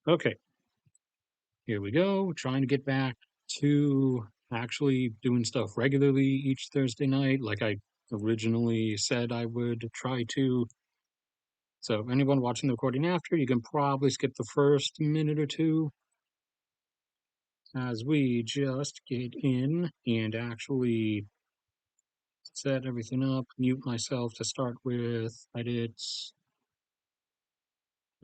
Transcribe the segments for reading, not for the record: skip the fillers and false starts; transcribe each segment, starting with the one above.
Okay, here we go. Trying to get back to actually doing stuff regularly each Thursday night, like I originally said I would try to. So, anyone watching the recording after, you can probably skip the first minute or two as we just get in and actually set everything up, mute myself to start with, edit,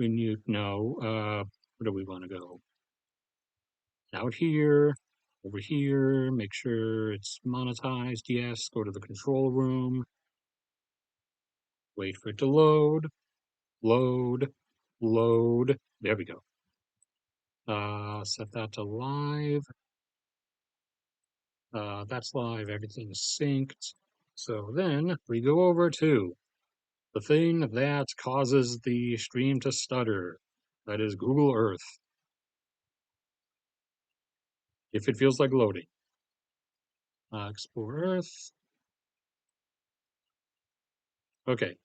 remute, no, where do we want to go? Out here, over here, make sure it's monetized, yes, go to the control room, wait for it to load, load, load, there we go. Set that to live, that's live, everything's synced. So then we go over to the thing that causes the stream to stutter, that is Google Earth. If it feels like loading. Explore Earth. Okay,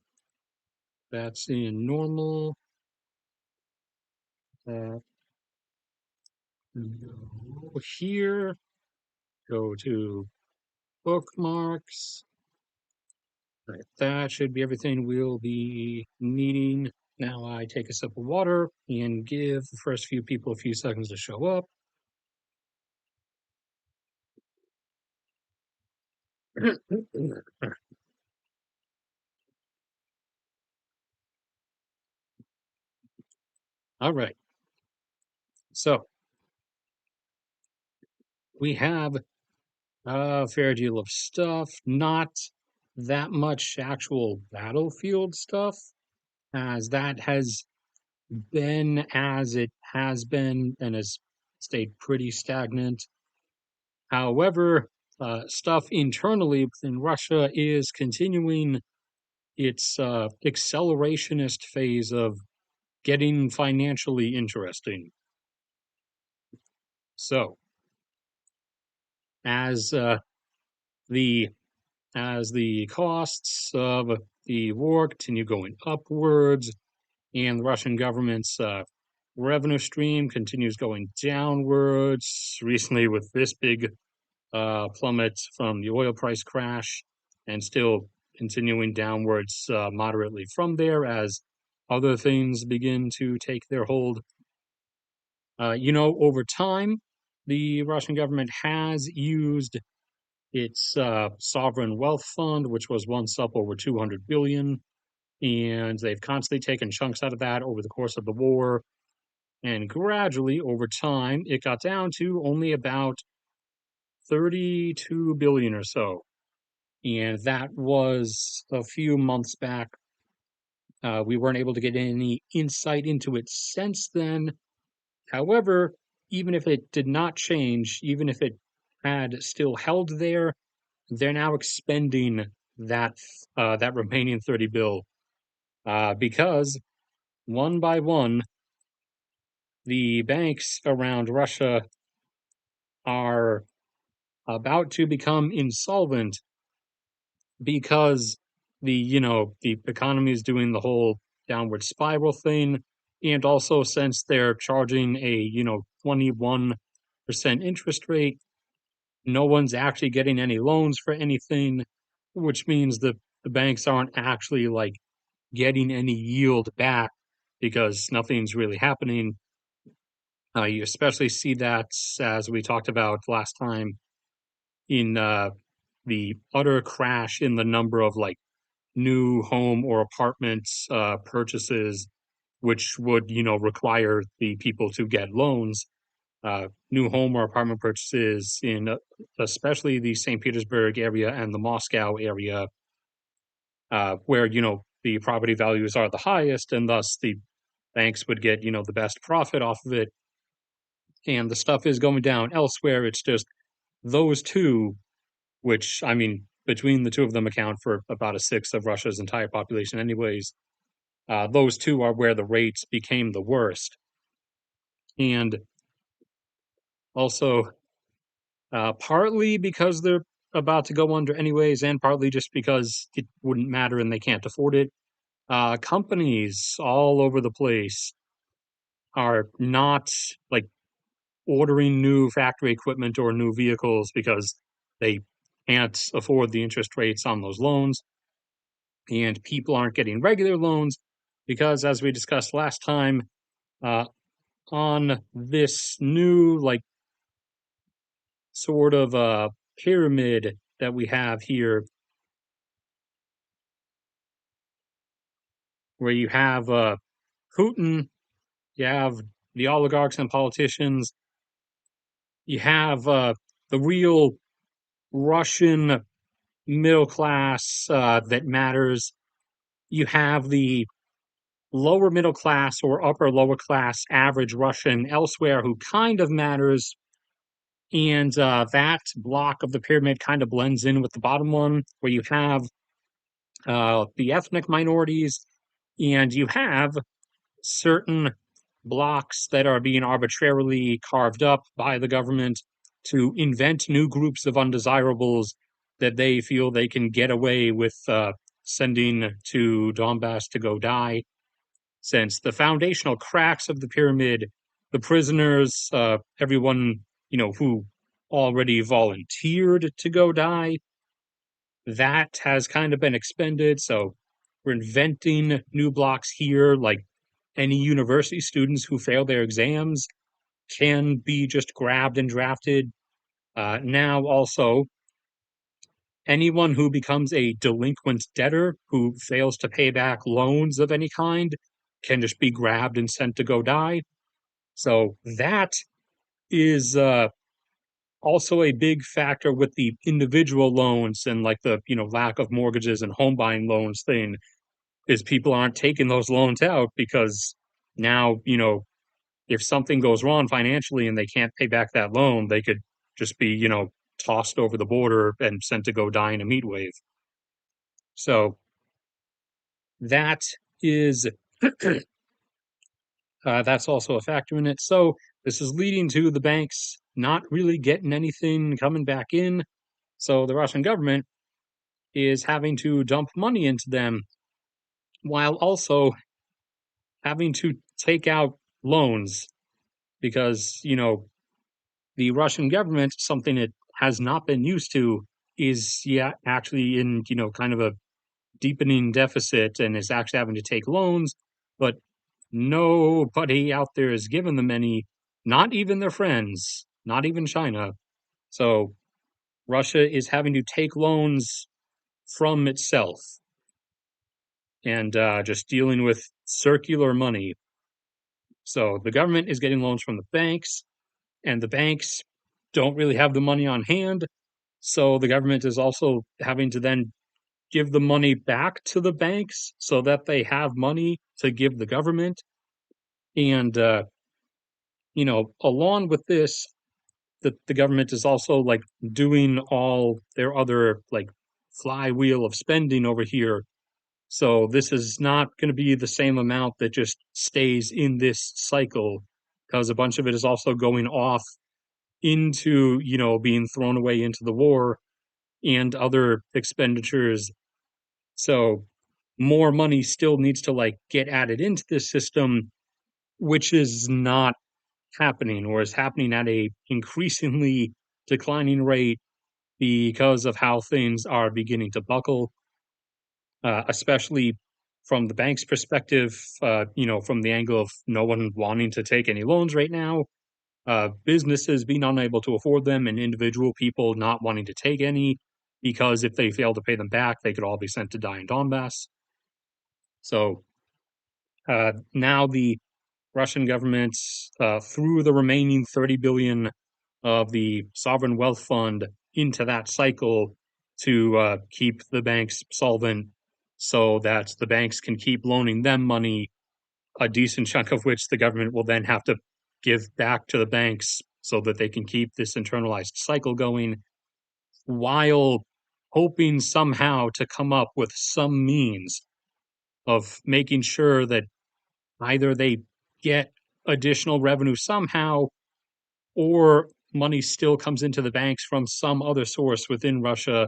that's in normal. Go here. Go to bookmarks. Right, that should be everything we'll be needing. Now I take a sip of water and give the first few people a few seconds to show up. All right. So we have a fair deal of stuff, not that much actual battlefield stuff, as that has been as it has been and has stayed pretty stagnant. However, stuff internally within Russia is continuing its accelerationist phase of getting financially interesting. So, as the as the costs of the war continue going upwards, and the Russian government's revenue stream continues going downwards. Recently, with this big plummet from the oil price crash, and still continuing downwards moderately from there as other things begin to take their hold. Over time, the Russian government has used its sovereign wealth fund, which was once up over 200 billion, and they've constantly taken chunks out of that over the course of the war. And gradually, over time, it got down to only about 32 billion or so. And that was a few months back. We weren't able to get any insight into it since then. However, even if it did not change, even if it had still held there, they're now expending that remaining 30 bill because one by one, the banks around Russia are about to become insolvent because the economy is doing the whole downward spiral thing, and also since they're charging a 21% interest rate, no one's actually getting any loans for anything, which means the banks aren't actually like getting any yield back because nothing's really happening. You especially see that, as we talked about last time, in the utter crash in the number of like new home or apartments purchases, which would require the people to get loans. New home or apartment purchases in especially the St. Petersburg area and the Moscow area, where the property values are the highest, and thus the banks would get the best profit off of it. And the stuff is going down elsewhere. It's just those two, which I mean, between the two of them account for about a sixth of Russia's entire population, anyways. Those two are where the rates became the worst. And also, partly because they're about to go under anyways, and partly just because it wouldn't matter and they can't afford it, companies all over the place are not like ordering new factory equipment or new vehicles because they can't afford the interest rates on those loans. And people aren't getting regular loans because, as we discussed last time, uh, on this new, like, sort of pyramid that we have here, where you have Putin, you have the oligarchs and politicians, you have the real Russian middle class that matters. You have the lower middle class or upper lower class average Russian elsewhere who kind of matters. And that block of the pyramid kind of blends in with the bottom one, where you have the ethnic minorities and you have certain blocks that are being arbitrarily carved up by the government to invent new groups of undesirables that they feel they can get away with sending to Donbass to go die. Since the foundational cracks of the pyramid, the prisoners, everyone who already volunteered to go die, that has kind of been expended. So we're inventing new blocks here, like any university students who fail their exams can be just grabbed and drafted. Now, also, anyone who becomes a delinquent debtor who fails to pay back loans of any kind can just be grabbed and sent to go die. So that is also a big factor with the individual loans and like the lack of mortgages and home buying loans thing is people aren't taking those loans out because now if something goes wrong financially and they can't pay back that loan, they could just be, tossed over the border and sent to go die in a meat wave. So that is that's also a factor in it. So this is leading to the banks not really getting anything coming back in. So the Russian government is having to dump money into them while also having to take out loans because, the Russian government, something it has not been used to, is actually in kind of a deepening deficit and is actually having to take loans, but nobody out there is giving them any, not even their friends, not even China. So Russia is having to take loans from itself and just dealing with circular money. So the government is getting loans from the banks, and the banks don't really have the money on hand. So the government is also having to then give the money back to the banks so that they have money to give the government. And, along with this, the government is also like doing all their other like flywheel of spending over here. So this is not going to be the same amount that just stays in this cycle because a bunch of it is also going off into, being thrown away into the war and other expenditures. So more money still needs to like get added into this system, which is not happening or is happening at a increasingly declining rate because of how things are beginning to buckle, especially from the bank's perspective, from the angle of no one wanting to take any loans right now, businesses being unable to afford them, and individual people not wanting to take any because if they fail to pay them back, they could all be sent to die in Donbass. So now the Russian government, through the remaining 30 billion of the sovereign wealth fund into that cycle to keep the banks solvent so that the banks can keep loaning them money, a decent chunk of which the government will then have to give back to the banks so that they can keep this internalized cycle going while hoping somehow to come up with some means of making sure that either they get additional revenue somehow or money still comes into the banks from some other source within Russia,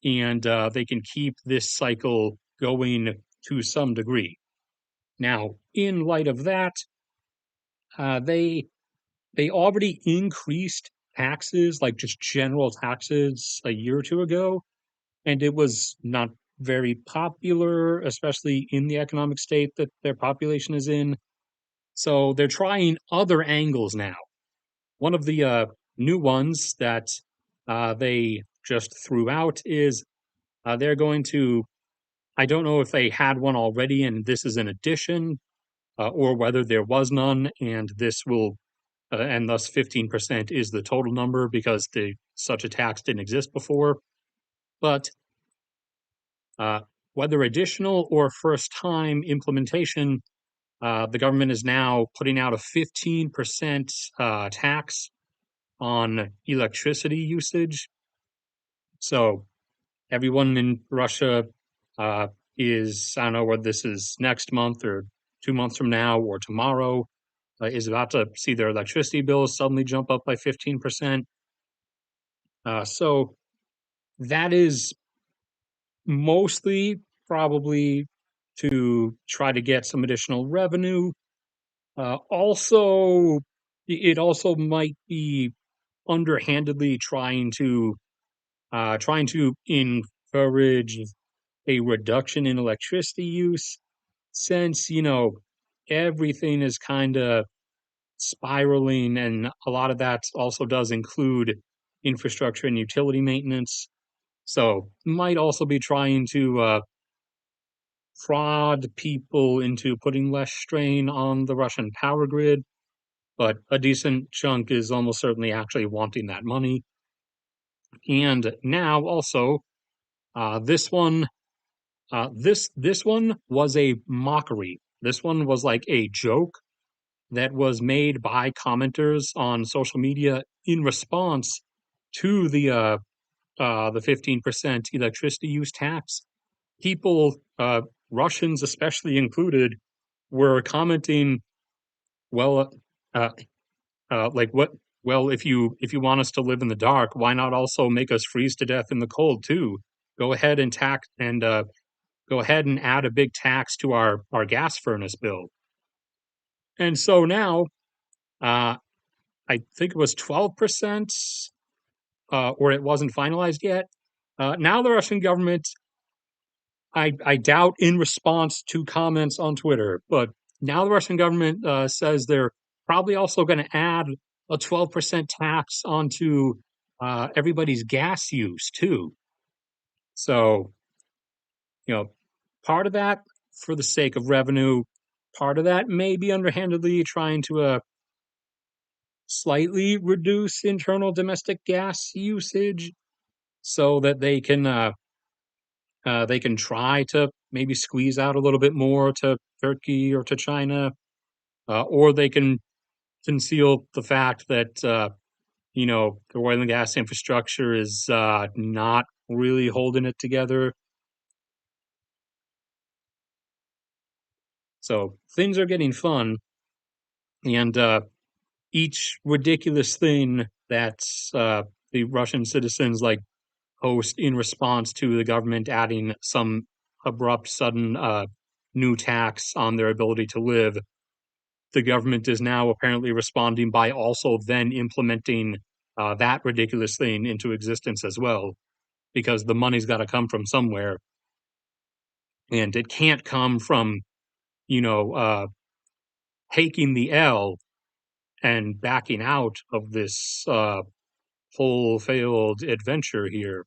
and they can keep this cycle going to some degree. Now, in light of that, They already increased taxes, like just general taxes, a year or two ago, and it was not very popular, especially in the economic state that their population is in. So they're trying other angles now. One of the new ones that they just threw out is they're going to, I don't know if they had one already and this is an addition, or whether there was none and this will, and thus 15% is the total number because such a tax didn't exist before. But uh, whether additional or first time implementation, the government is now putting out a 15% tax on electricity usage. So everyone in Russia uh, I don't know whether this is next month or 2 months from now or tomorrow, is about to see their electricity bills suddenly jump up by 15%. So that is mostly probably to try to get some additional revenue. Also, it also might be underhandedly trying to encourage a reduction in electricity use, since everything is kind of spiraling, and a lot of that also does include infrastructure and utility maintenance. So might also be trying to prod people into putting less strain on the Russian power grid, but a decent chunk is almost certainly actually wanting that money. And now also, this one, this one was a mockery. This one was like a joke that was made by commenters on social media in response to the 15% electricity use tax. People, Russians especially included, were commenting, well, uh, like what? Well, if you want us to live in the dark, why not also make us freeze to death in the cold too? Go ahead and tax and go ahead and add a big tax to our gas furnace bill. And so now, uh, I think it was 12%, or it wasn't finalized yet. Now the Russian government, I doubt in response to comments on Twitter, but now the Russian government says they're probably also going to add a 12% tax onto everybody's gas use too. So, you know, part of that for the sake of revenue, part of that may be underhandedly trying to slightly reduce internal domestic gas usage so that they can try to maybe squeeze out a little bit more to Turkey or to China, or they can conceal the fact that the oil and gas infrastructure is not really holding it together. So things are getting fun, and each ridiculous thing that the Russian citizens like post in response to the government adding some abrupt, sudden new tax on their ability to live, the government is now apparently responding by also then implementing that ridiculous thing into existence as well, because the money's got to come from somewhere, and it can't come from you know uh, taking the L and backing out of this whole failed adventure here.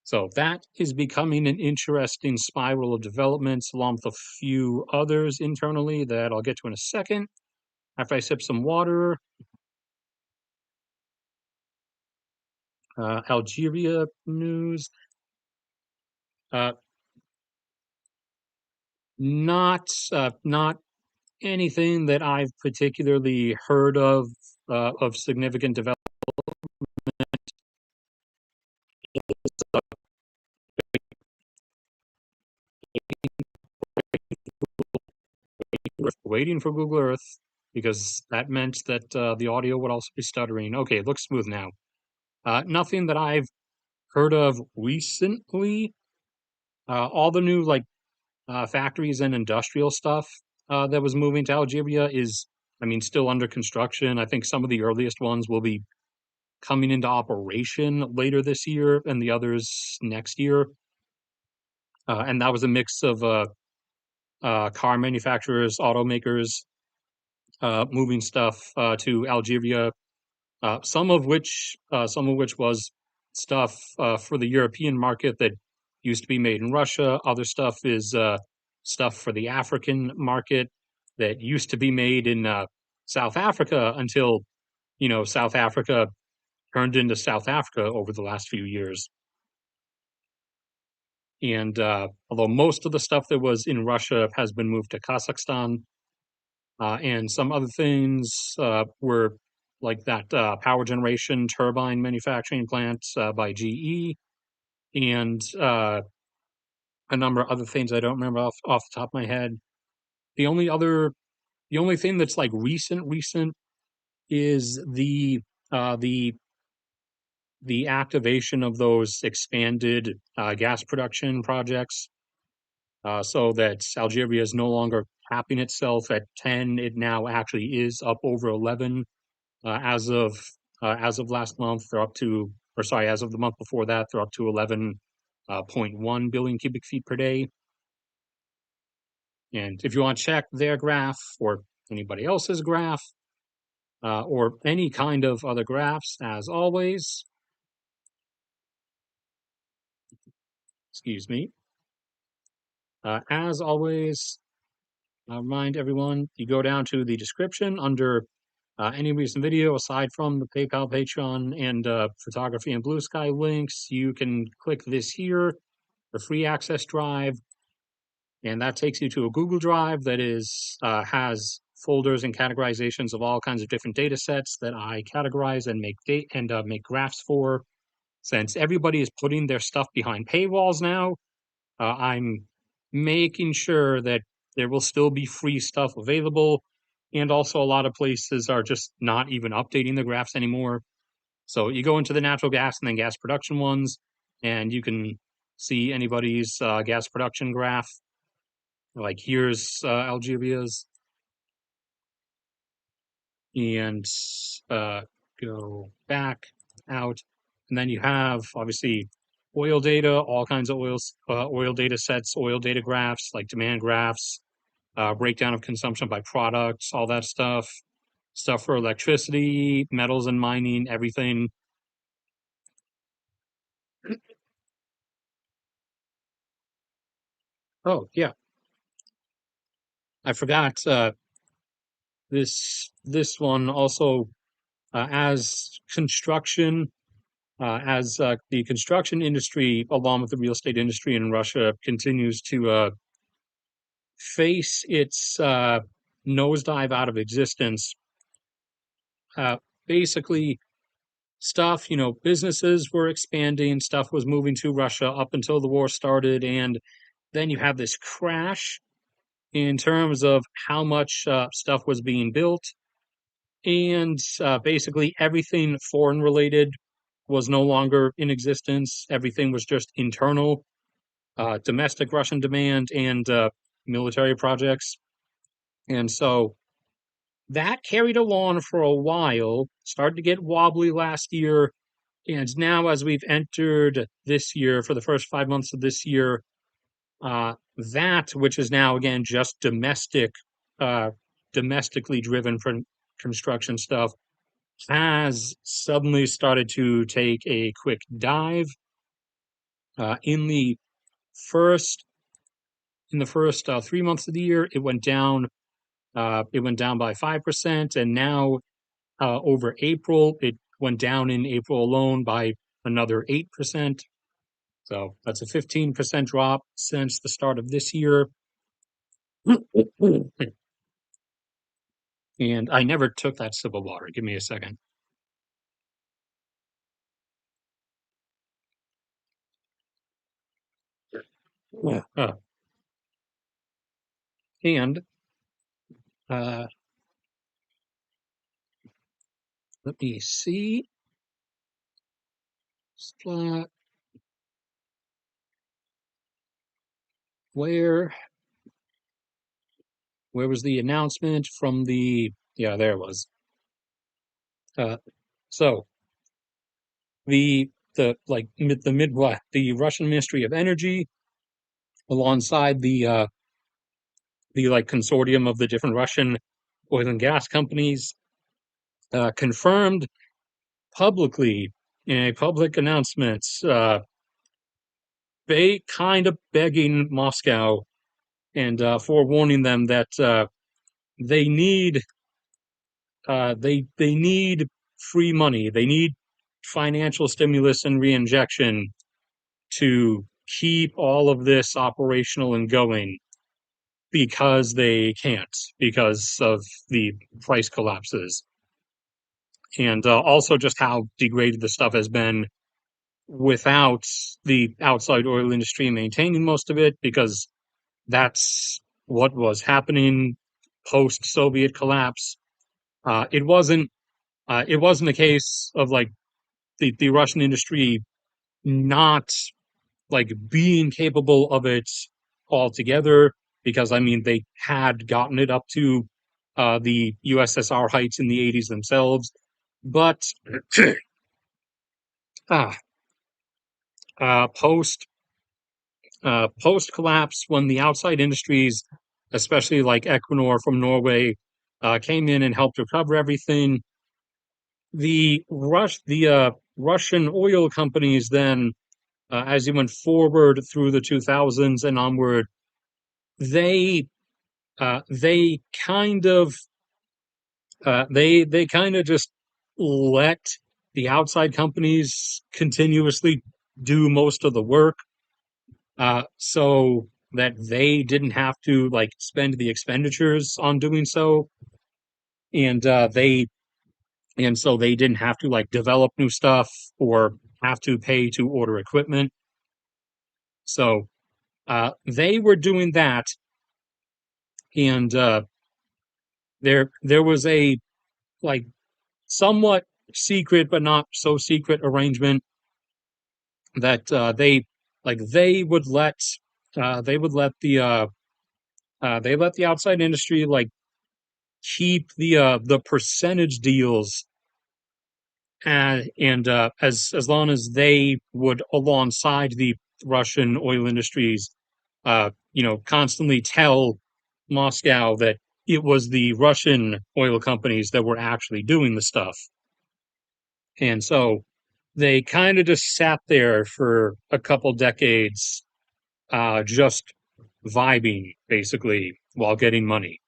So that is becoming an interesting spiral of developments, along with a few others internally that I'll get to in a second after I sip some water. Algeria news. Uh, not anything that I've particularly heard of significant development. Waiting for Google Earth because that meant that the audio would also be stuttering. Okay, it looks smooth now. Nothing that I've heard of recently. All the new like factories and industrial stuff that was moving to Algeria is, I mean, still under construction. I think some of the earliest ones will be coming into operation later this year and the others next year. And that was a mix of car manufacturers, automakers, moving stuff to Algeria. Some of which was stuff for the European market that used to be made in Russia. Other stuff is stuff for the African market that used to be made in South Africa until South Africa turned into South Africa over the last few years. And although most of the stuff that was in Russia has been moved to Kazakhstan, and some other things were like that power generation turbine manufacturing plant by GE, and a number of other things I don't remember off the top of my head. The only other, the only thing that's like recent is uh, the the activation of those expanded gas production projects, so that Algeria is no longer capping itself at 10. It now actually is up over 11 uh, as of as of last month. They're up to, or sorry, as of the month before that, they're up to 11.1 billion cubic feet per day. And if you want to check their graph or anybody else's graph, or any kind of other graphs, as always, excuse me, as always, I'll remind everyone, you go down to the description under any recent video, aside from the PayPal, Patreon, and photography and Blue Sky links, you can click this here, the free access drive, and that takes you to a Google Drive that has folders and categorizations of all kinds of different data sets that I categorize and make graphs for. Since everybody is putting their stuff behind paywalls now, I'm making sure that there will still be free stuff available. And also, a lot of places are just not even updating the graphs anymore. So you go into the natural gas and then gas production ones, and you can see anybody's gas production graph. Like here's Algeria's, and uh, go back out, and then you have obviously oil data, all kinds of oil data sets, oil data graphs, like demand graphs, breakdown of consumption by products, all that stuff, stuff for electricity, metals and mining, everything. Oh yeah, I forgot this one also, as construction as the construction industry, along with the real estate industry in Russia, continues to face its nosedive out of existence. Uh, Basically, businesses were expanding, stuff was moving to Russia up until the war started, and then you have this crash in terms of how much stuff was being built, and basically everything foreign related was no longer in existence. Everything was just internal, domestic Russian demand and military projects. And so that carried along for a while, started to get wobbly last year. And now, as we've entered this year, for the first 5 months of this year, that, which is now again just uh, domestically driven for construction stuff, has suddenly started to take a quick dive. In the first 3 months of the year, it went down. It went down by 5%, and now over April, it went down in April alone by another 8%. So that's a 15% drop since the start of this year. And I never took that sip of water. Give me a second. Yeah. And uh, let me see. Splat. Where? where was the announcement from the, yeah, there it was. Uh, so the Midwest, the Russian Ministry of Energy, alongside the like consortium of the different Russian oil and gas companies, confirmed publicly in a public announcement, they kind of begging Moscow and forewarning them that they need they need free money. They need financial stimulus and reinjection to keep all of this operational and going because they can't because of the price collapses and also just how degraded the stuff has been without the outside oil industry maintaining most of it because that's what was happening post Soviet collapse. It wasn't it wasn't a case of like the Russian industry not like being capable of it altogether, because I mean they had gotten it up to the USSR heights in the 80s themselves, but uh, post post collapse, when the outside industries, especially like Equinor from Norway, came in and helped recover everything, the Russian oil companies then, as you went forward through the 2000s and onward, they they kind of they kind of just let the outside companies continuously do most of the work, so that they didn't have to like spend the expenditures on doing so, and so they didn't have to like develop new stuff or have to pay to order equipment. So they were doing that, and there was a like somewhat secret but not so secret arrangement that they would let they would let they let the outside industry like keep the percentage deals, and as long as they would alongside the Russian oil industries constantly tell Moscow that it was the Russian oil companies that were actually doing the stuff. And so they kind of just sat there for a couple decades, just vibing basically while getting money.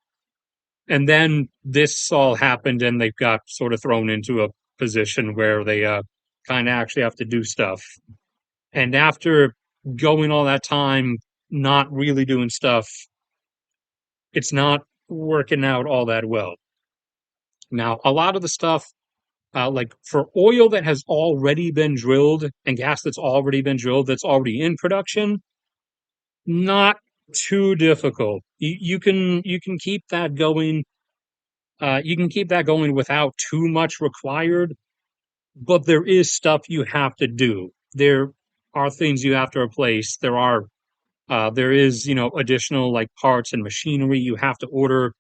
And then this all happened, and they got sort of thrown into a position where they kind of actually have to do stuff. And after going all that time, not really doing stuff, it's not working out all that well. Now, a lot of the stuff, like for oil that has already been drilled and gas that's already been drilled, that's already in production, not too difficult. You can keep that going. You can keep that going without too much required, but there is stuff you have to do. There are things you have to replace. There is additional like parts and machinery you have to order,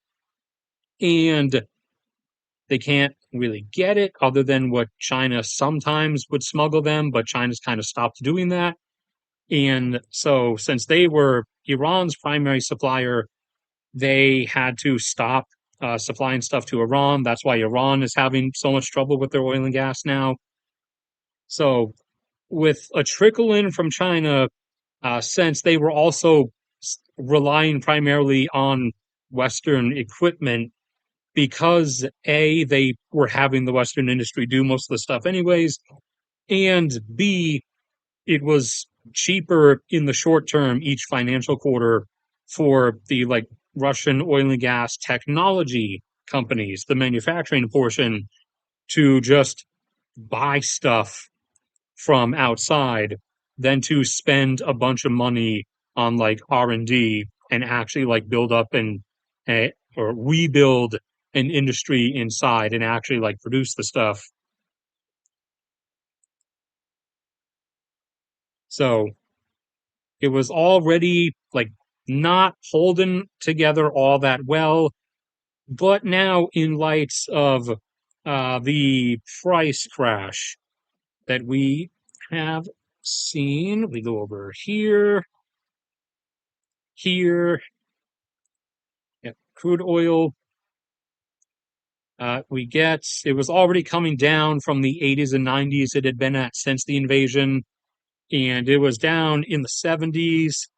and they can't really get it other than what China sometimes would smuggle them, but China's kind of stopped doing that. And so, since they were Iran's primary supplier, they had to stop supplying stuff to Iran. That's why Iran is having so much trouble with their oil and gas now. So, with a trickle in from China, since they were also relying primarily on Western equipment, because A, they were having the Western industry do most of the stuff anyways, and B, it was cheaper in the short term each financial quarter for the like Russian oil and gas technology companies, the manufacturing portion, to just buy stuff from outside than to spend a bunch of money on like R&D and actually like build up or rebuild an industry inside and actually like produce the stuff. So it was already like not holding together all that well. But now, in light of the price crash that we have seen, we go over here, here, yeah, crude oil. We get it was already coming down from the 80s and 90s it had been at since the invasion, and it was down in the 70s.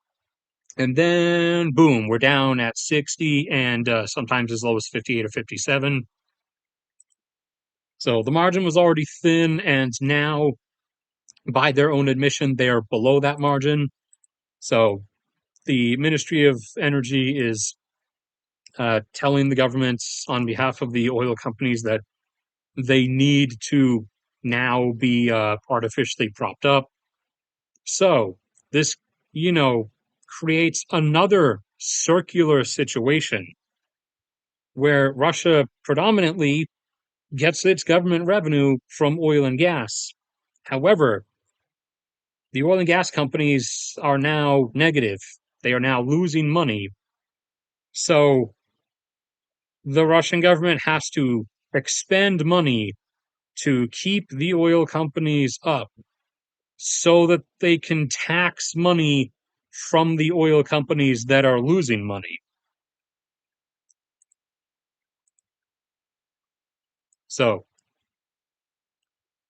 And then, boom, we're down at 60 and sometimes as low as 58 or 57. So the margin was already thin, and now, by their own admission, they're below that margin. So the Ministry of Energy is telling the governments on behalf of the oil companies that they need to now be artificially propped up. So this, you know, creates another circular situation where Russia predominantly gets its government revenue from oil and gas. However, the oil and gas companies are now negative. They are now losing money. So the Russian government has to expend money to keep the oil companies up so that they can tax money from the oil companies that are losing money. So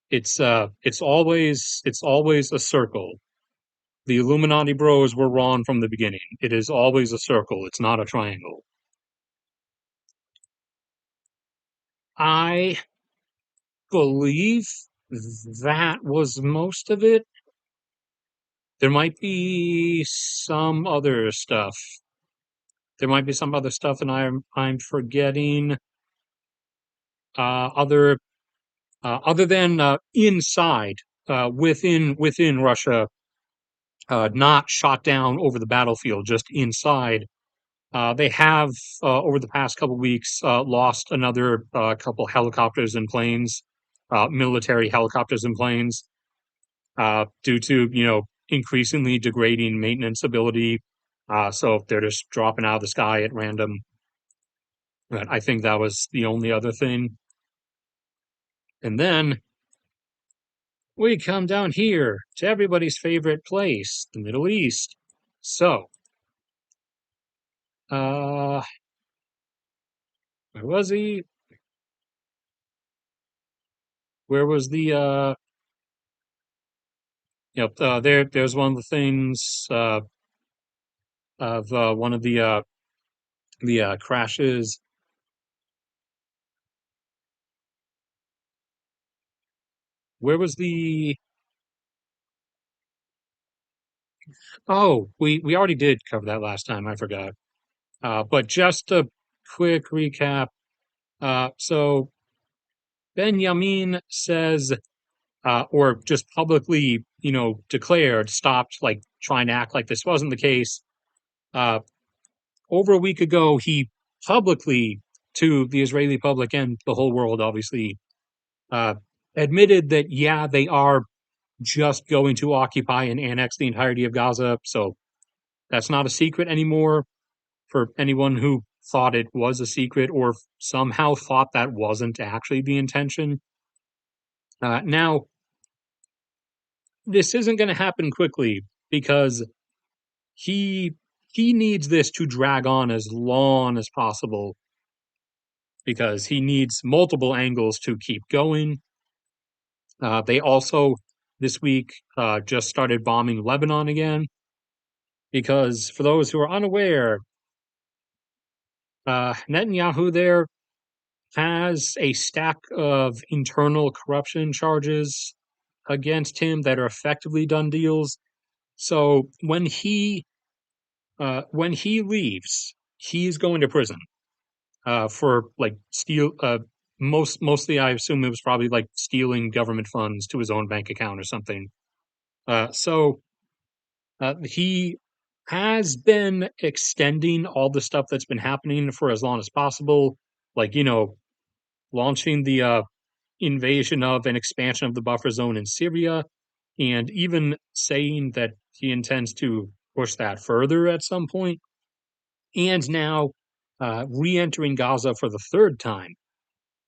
it's always a circle. The Illuminati bros were wrong from the beginning. It is always a circle. It's not a triangle. I believe that was most of it. There might be some other stuff. There might be some other stuff, and I'm forgetting. Other other than inside, within Russia, not shot down over the battlefield, just inside. They have over the past couple weeks lost another couple helicopters and planes, military helicopters and planes, due to increasingly degrading maintenance ability. So they're just dropping out of the sky at random. But I think that was the only other thing. And then we come down here to everybody's favorite place, the Middle East. So, uh, where was he? Where was the there's one of the things of one of the crashes. Where was the Oh, we already did cover that last time. I forgot. But just a quick recap. So Benjamin says, or just publicly, declared, stopped like trying to act like this wasn't the case. Uh, Over a week ago, he publicly, to the Israeli public and the whole world, obviously, uh, admitted that, yeah, they are just going to occupy and annex the entirety of Gaza. So that's not a secret anymore for anyone who thought it was a secret or somehow thought that wasn't actually the intention. Now, this isn't going to happen quickly because he he needs this to drag on as long as possible because he needs multiple angles to keep going. They also this week just started bombing Lebanon again because, for those who are unaware, Netanyahu there has a stack of internal corruption charges against him that are effectively done deals. So when he leaves, he's going to prison for like mostly I assume it was probably like stealing government funds to his own bank account or something. So he has been extending all the stuff that's been happening for as long as possible, like launching the invasion of and expansion of the buffer zone in Syria, and even saying that he intends to push that further at some point. and now re-entering Gaza for the third time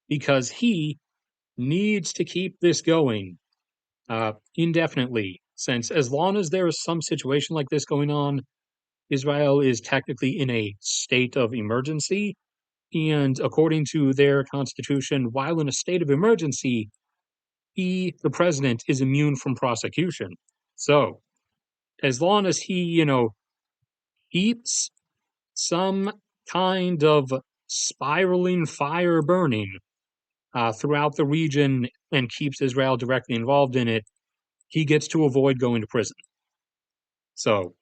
because he needs to keep this going indefinitely. Since as long as there is some situation like this going on, Israel is technically in a state of emergency. And according to their constitution, while in a state of emergency, he, the president, is immune from prosecution. So, as long as he, keeps some kind of spiraling fire burning throughout the region and keeps Israel directly involved in it, he gets to avoid going to prison. So,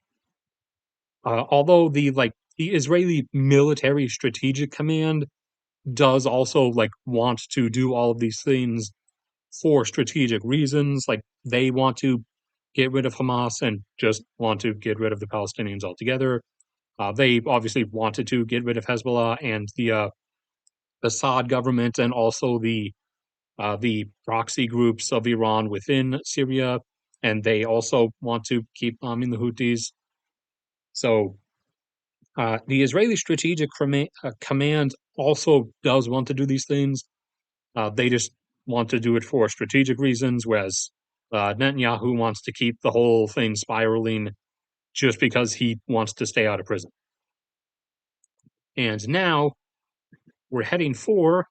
although the Israeli military strategic command does also want to do all of these things for strategic reasons, like they want to get rid of Hamas and just want to get rid of the Palestinians altogether. They obviously wanted to get rid of Hezbollah and the Assad government, and also the proxy groups of Iran within Syria, and they also want to keep bombing the Houthis. So the Israeli Strategic Command also does want to do these things. They just want to do it for strategic reasons, whereas Netanyahu wants to keep the whole thing spiraling just because he wants to stay out of prison. And now we're heading for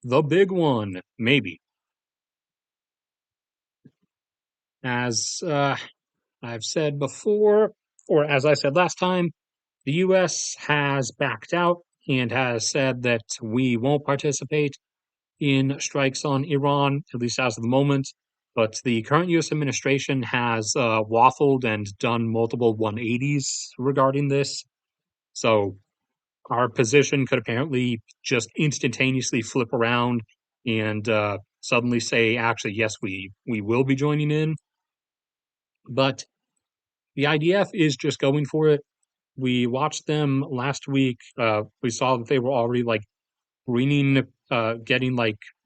the big one, maybe. As I've said before, or as I said last time, the U.S. has backed out and has said that we won't participate in strikes on Iran, at least as of the moment. But the current U.S. administration has waffled and done multiple 180s regarding this. So our position could apparently just instantaneously flip around and suddenly say, actually, yes, we will be joining in. But the IDF is just going for it. We watched them last week. We saw that they were already getting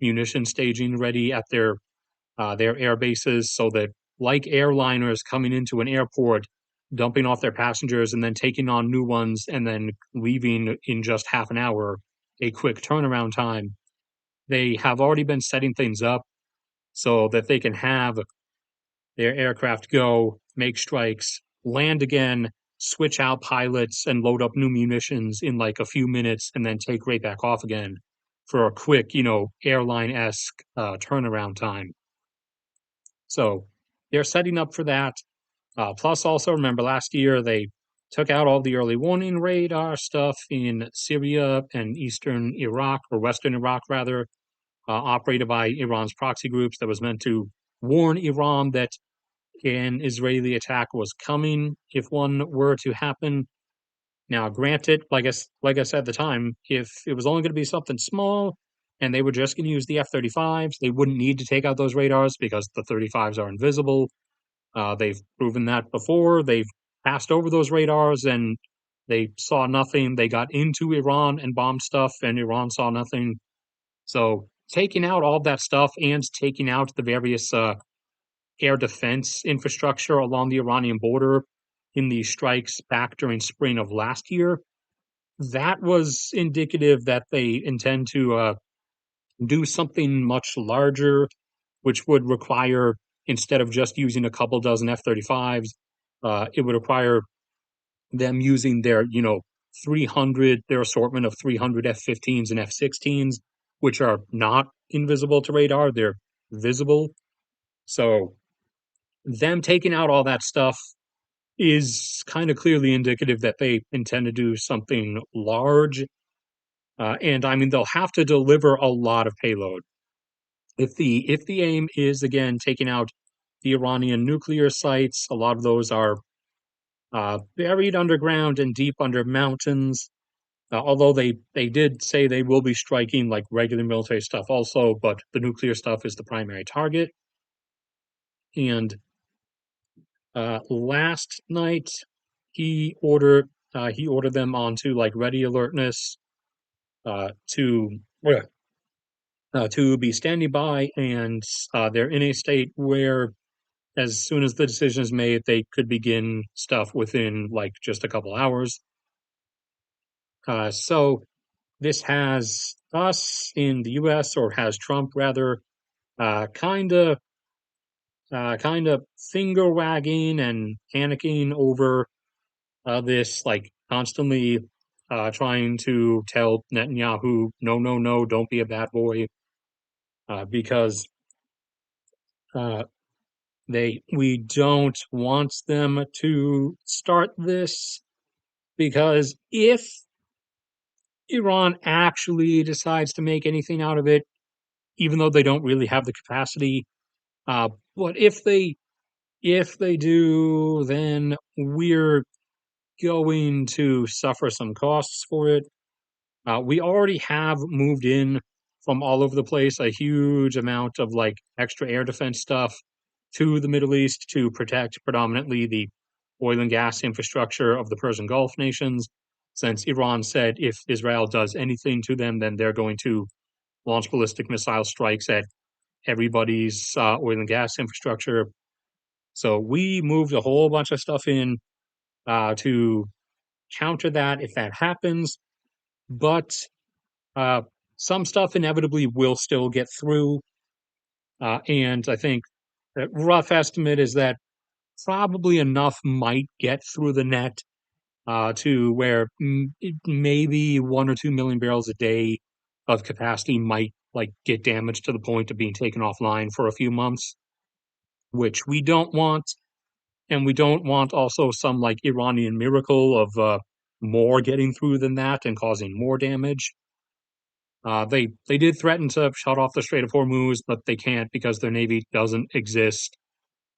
munition staging ready at their air bases, so that like airliners coming into an airport, dumping off their passengers and then taking on new ones and then leaving in just half an hour, a quick turnaround time. They have already been setting things up so that they can have their aircraft go, make strikes, land again, switch out pilots, and load up new munitions in like a few minutes, and then take right back off again for a quick, airline-esque turnaround time. So they're setting up for that. Plus, also remember last year they took out all the early warning radar stuff in Syria and eastern Iraq, or western Iraq rather, operated by Iran's proxy groups that was meant to warn Iran that an Israeli attack was coming if one were to happen. Now, granted, like I said at the time, if it was only going to be something small and they were just going to use the F-35s, they wouldn't need to take out those radars because the 35s are invisible. They've proven that before. They've passed over those radars and they saw nothing. They got into Iran and bombed stuff, and Iran saw nothing. So taking out all that stuff and taking out the various air defense infrastructure along the Iranian border in the strikes back during spring of last year, that was indicative that they intend to do something much larger, which would require, instead of just using a couple dozen F-35s, it would require them using their, 300, their assortment of 300 F-15s and F-16s, which are not invisible to radar, they're visible. So them taking out all that stuff is kind of clearly indicative that they intend to do something large. And I mean, they'll have to deliver a lot of payload. If the aim is again taking out the Iranian nuclear sites, a lot of those are buried underground and deep under mountains. Although they did say they will be striking like regular military stuff also, but the nuclear stuff is the primary target. And last night he ordered them onto like ready alertness uh, to to be standing by, and they're in a state where as soon as the decision is made, they could begin stuff within like just a couple hours. So this has us in the U.S., or has Trump rather, kind of finger wagging and panicking over this, like constantly trying to tell Netanyahu, no, no, no, don't be a bad boy, because uh, we don't want them to start this, because if Iran actually decides to make anything out of it, even though they don't really have the capacity, uh, but if they do, then we're going to suffer some costs for it. We already have moved in from all over the place a huge amount of like extra air defense stuff to the Middle East to protect predominantly the oil and gas infrastructure of the Persian Gulf nations. Since Iran said if Israel does anything to them, then they're going to launch ballistic missile strikes at everybody's oil and gas infrastructure. So we moved a whole bunch of stuff in to counter that if that happens. But uh, some stuff inevitably will still get through. And I think a rough estimate is that probably enough might get through the net to where maybe 1 or 2 million barrels a day of capacity might like get damaged to the point of being taken offline for a few months, which we don't want. And we don't want also some like Iranian miracle of more getting through than that and causing more damage. They did threaten to shut off the Strait of Hormuz, but they can't because their navy doesn't exist,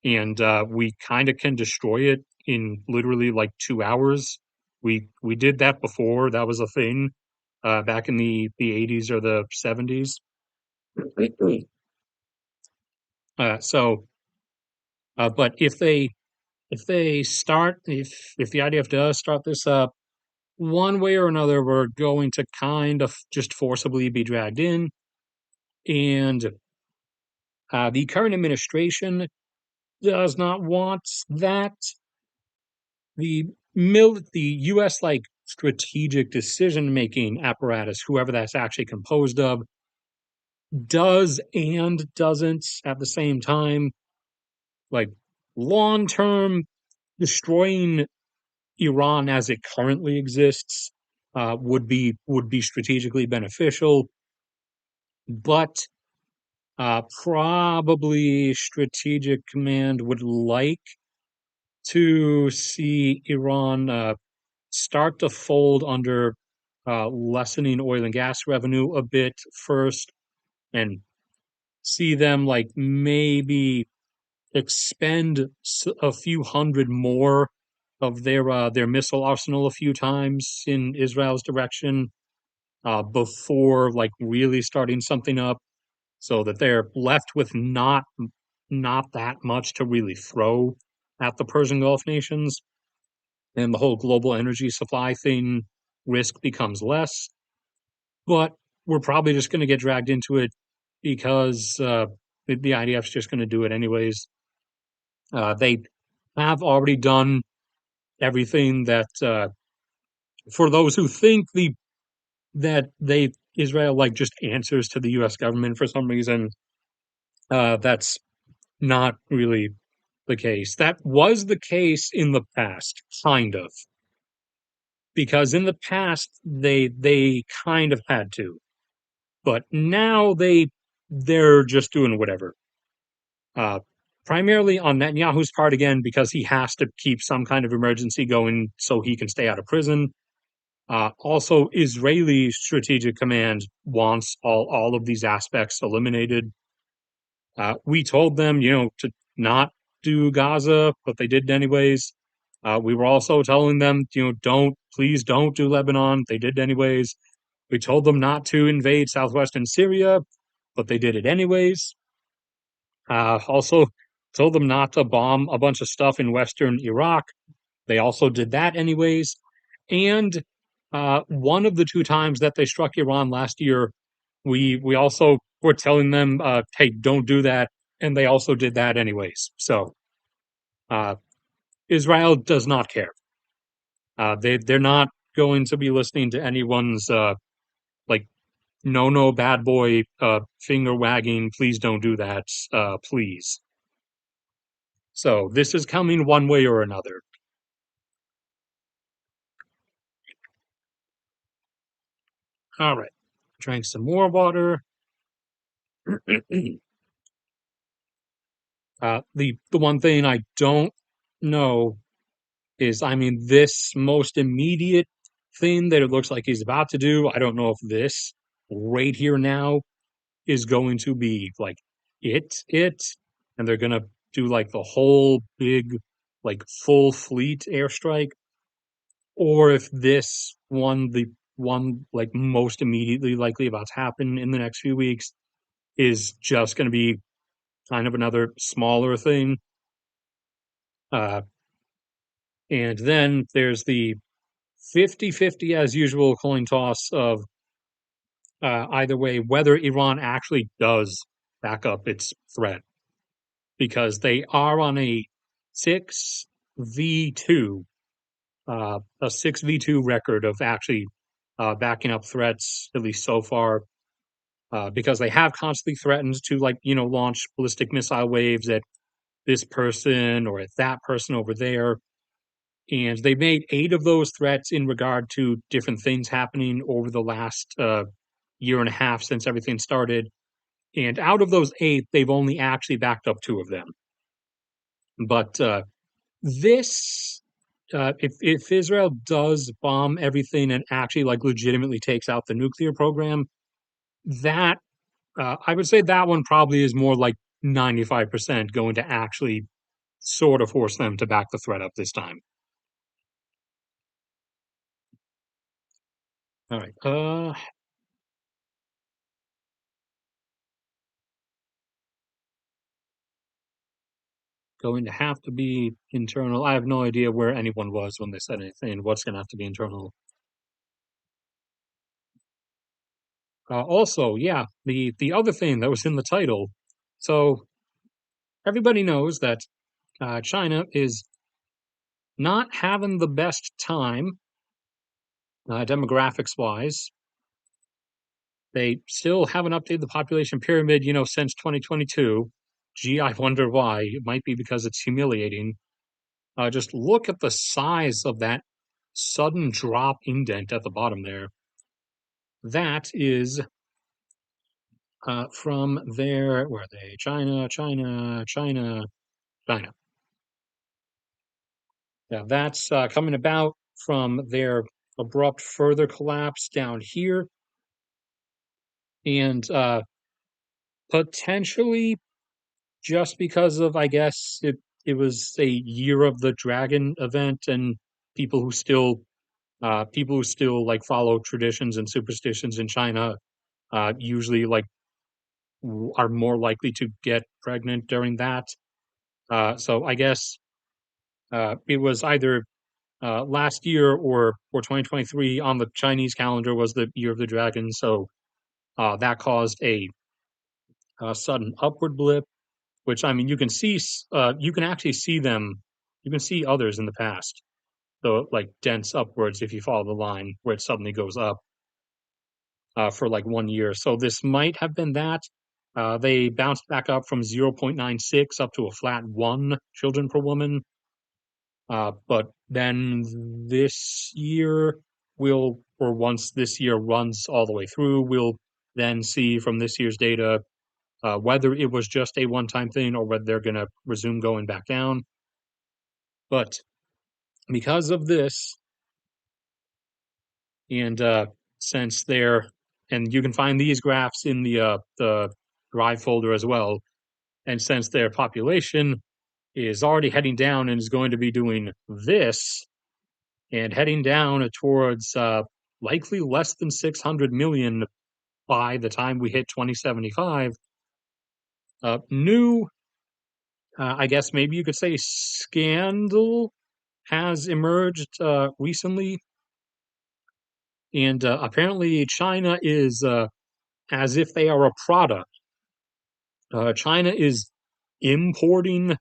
and we kind of can destroy it in literally like 2 hours. We did that before. That was a thing back in the 80s or the 70s. So, but if the IDF does start this up, one way or another, we're going to kind of just forcibly be dragged in, and the current administration does not want that. The U.S. like strategic decision making apparatus, whoever that's actually composed of, does and doesn't at the same time. Like long term, destroying Iran as it currently exists would be strategically beneficial, but probably Strategic Command would like to see Iran start to fold under lessening oil and gas revenue a bit first, and see them like maybe expend a few hundred more of their missile arsenal a few times in Israel's direction before like really starting something up, so that they're left with not that much to really throw at the Persian Gulf nations, and the whole global energy supply thing risk becomes less. But we're probably just going to get dragged into it because the IDF's just going to do it anyways. They have already done everything that for those who think that they Israel like just answers to the U.S. government for some reason. That's not really the case. That was the case in the past, kind of, because in the past they kind of had to, but now they're just doing whatever. Uh, Primarily on Netanyahu's part again, because he has to keep some kind of emergency going so he can stay out of prison. Also, Israeli Strategic Command wants all of these aspects eliminated. We told them, to not do Gaza, but they did anyways. We were also telling them, please don't do Lebanon. They did anyways. We told them not to invade southwestern Syria, but they did it anyways. Also told them not to bomb a bunch of stuff in western Iraq. They also did that anyways. And one of the two times that they struck Iran last year, we also were telling them, hey, don't do that, and they also did that anyways. So uh, Israel does not care. They're not going to be listening to anyone's like no no bad boy finger wagging, please don't do that, please. So this is coming one way or another. All right. Drank some more water. The one thing I don't know is, I mean, this most immediate thing that it looks like he's about to do, I don't know if this right here now is going to be like it, and they're gonna do like the whole big, like full fleet airstrike, or if this one, the one like most immediately likely about to happen in the next few weeks, is just going to be kind of another smaller thing. Uh, and then there's the 50-50 as usual coin toss of either way, whether Iran actually does back up its threat, because they are on a 6v2, a 6v2 record of actually backing up threats, at least so far, because they have constantly threatened to, like, launch ballistic missile waves at this person or at that person over there. And they made 8 of those threats in regard to different things happening over the last year and a half since everything started. And out of those 8, they've only actually backed up 2 of them. But this, if Israel does bomb everything and actually like legitimately takes out the nuclear program, that I would say that one probably is more like 95% going to actually sort of force them to back the threat up this time. All right. Going to have to be internal. I have no idea where anyone was when they said anything. What's going to have to be internal? Also, yeah, the other thing that was in the title. So everybody knows that China is not having the best time demographics wise. They still haven't updated the population pyramid, since 2022. Gee, I wonder why. It might be because it's humiliating. Just look at the size of that sudden drop indent at the bottom there. That is from their, where are they? China. Yeah, that's coming about from their abrupt further collapse down here, and potentially just because of, I guess, it was a year of the dragon event, and people who still people who still like follow traditions and superstitions in China usually like are more likely to get pregnant during that. So I guess it was either last year or 2023 on the Chinese calendar was the year of the dragon. So that caused a sudden upward blip, which, I mean, you can see, you can actually see them, you can see others in the past. So like dense upwards if you follow the line where it suddenly goes up for like 1 year. So this might have been that. They bounced back up from 0.96 up to a flat 1 children per woman. But then this year, or once this year runs all the way through, we'll then see from this year's data whether it was just a one-time thing or whether they're going to resume going back down. But because of this, and since they're, and you can find these graphs in the Drive folder as well, and since their population is already heading down and is going to be doing this and heading down towards likely less than 600 million by the time we hit 2075, new, I guess maybe you could say, scandal has emerged recently. And apparently, China is, as if they are a product, China is importing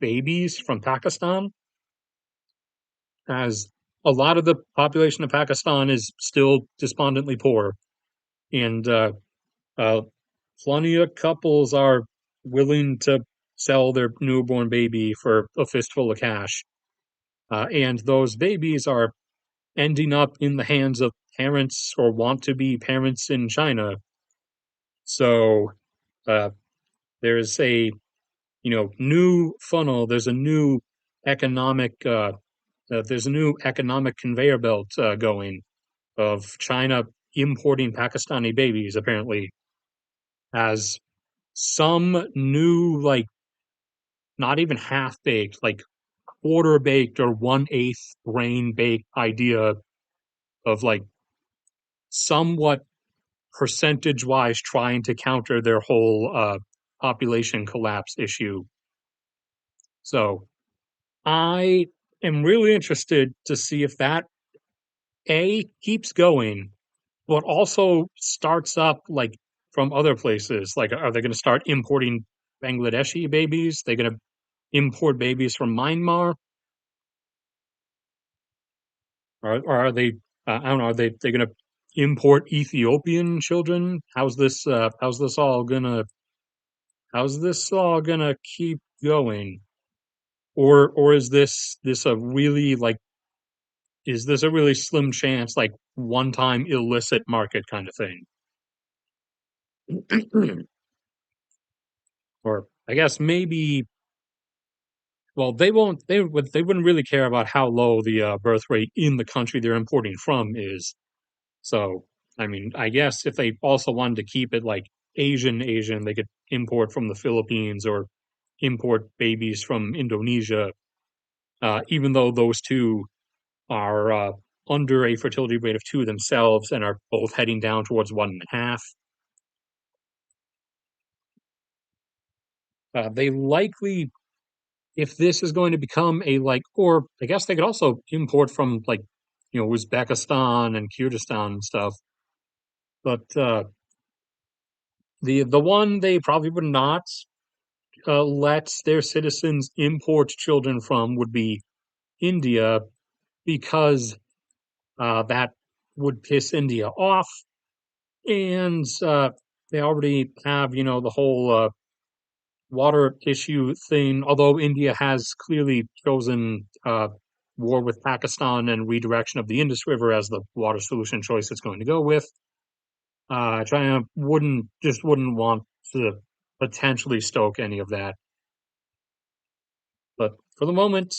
babies from Pakistan as a lot of the population of Pakistan is still despondently poor, and uh, plenty of couples are willing to sell their newborn baby for a fistful of cash. And those babies are ending up in the hands of parents or want to be parents in China. So uh, there's a new funnel. Economic there's a new economic conveyor belt going of China importing Pakistani babies apparently as some new like not even half baked like quarter baked or 1/8 grain baked idea of like somewhat percentage wise trying to counter their whole population collapse issue. So I am really interested to see if that A keeps going, but also starts up like from other places. Like, are they going to start importing Bangladeshi babies? They're going to import babies from Myanmar, or are they? I don't know. Are they going to import Ethiopian children? How's this all gonna keep going? Or is this a really like is this a really slim chance like one time illicit market kind of thing? Or I guess maybe well they wouldn't really care about how low the birth rate in the country they're importing from is. So I mean I guess if they also wanted to keep it like Asian, they could import from the Philippines or import babies from Indonesia, even though those two are under a fertility rate of 2 themselves and are both heading down towards 1.5. They likely, if this is going to become a like, or I guess they could also import from like, Uzbekistan and Kyrgyzstan and stuff. But the one they probably would not let their citizens import children from would be India because that would piss India off, and they already have the whole water issue thing. Although India has clearly chosen war with Pakistan and redirection of the Indus River as the water solution choice it's going to go with, China wouldn't want to potentially stoke any of that. But for the moment,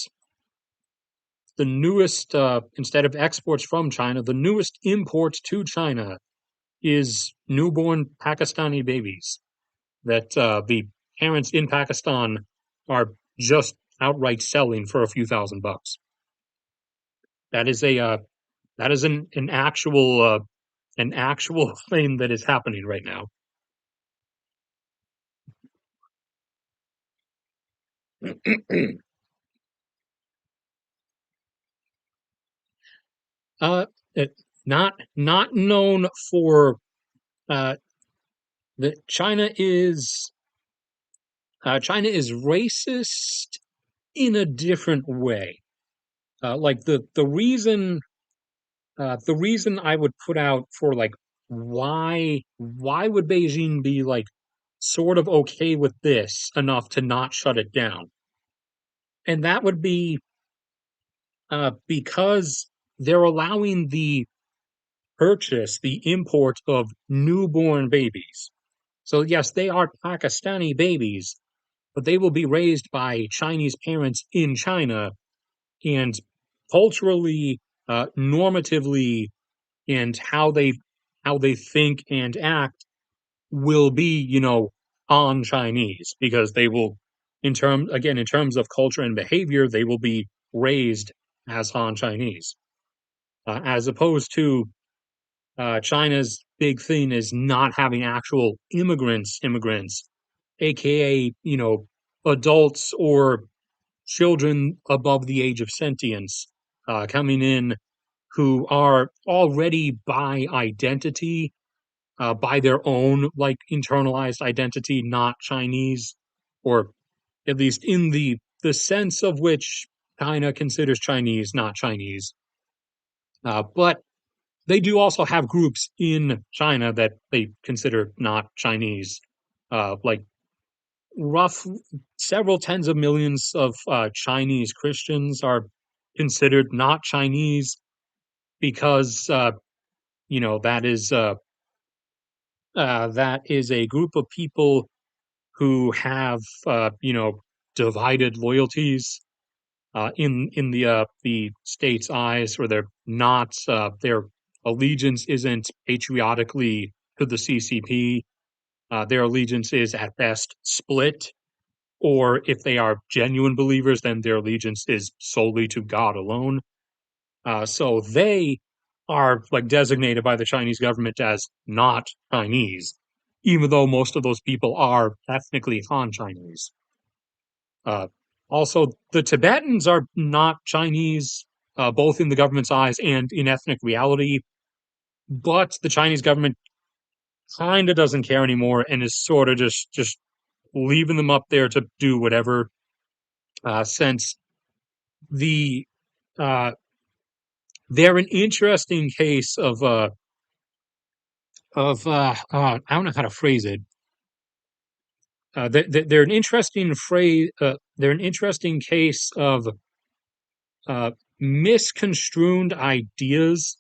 the newest instead of exports from China, the newest imports to China is newborn Pakistani babies that the parents in Pakistan are just outright selling for a few $1,000s. That is a that is an actual thing that is happening right now. uh, it, not known for uh, that China is racist in a different way. Like the reason I would put out for like why would Beijing be like sort of okay with this enough to not shut it down? And that would be because they're allowing the import of newborn babies. So yes, they are Pakistani babies, but they will be raised by Chinese parents in China and culturally, normatively, and how they think and act will be, on Chinese because they will, in terms of culture and behavior, they will be raised as Han Chinese, as opposed to China's big thing is not having actual immigrants, aka adults or children above the age of sentience, coming in who are already by their own like internalized identity, not Chinese, or at least in the sense of which China considers Chinese not Chinese. But they do also have groups in China that they consider not Chinese, like rough several tens of millions of Chinese Christians are considered not Chinese because that is a group of people who have divided loyalties in the state's eyes, or they're not their allegiance isn't patriotically to the CCP. Their allegiance is at best split, or if they are genuine believers, then their allegiance is solely to God alone. So they are like designated by the Chinese government as not Chinese, even though most of those people are ethnically Han Chinese. Uh, Also, the Tibetans are not Chinese, both in the government's eyes and in ethnic reality, but the Chinese government kind of doesn't care anymore and is sort of just leaving them up there to do whatever. Since the uh, they're an interesting case of I don't know how to phrase it. They're an interesting phrase. They're an interesting case of uh, misconstrued ideas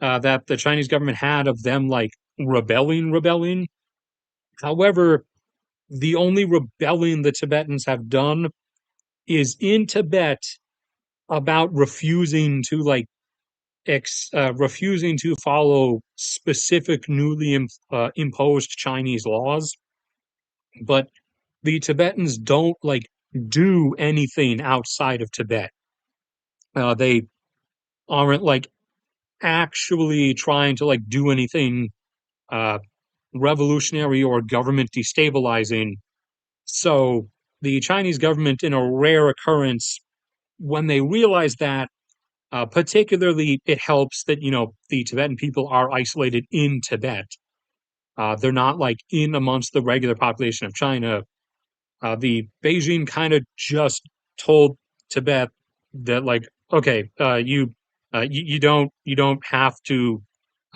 that the Chinese government had of them like rebelling. However, the only rebelling the Tibetans have done is in Tibet about refusing to follow specific newly imposed Chinese laws. But the Tibetans don't like do anything outside of Tibet. They aren't like actually trying to like do anything uh, revolutionary or government destabilizing. So the Chinese government, in a rare occurrence, when they realize that, particularly, it helps that the Tibetan people are isolated in Tibet. They're not like in amongst the regular population of China. The Beijing kind of just told Tibet that, like, okay, you don't have to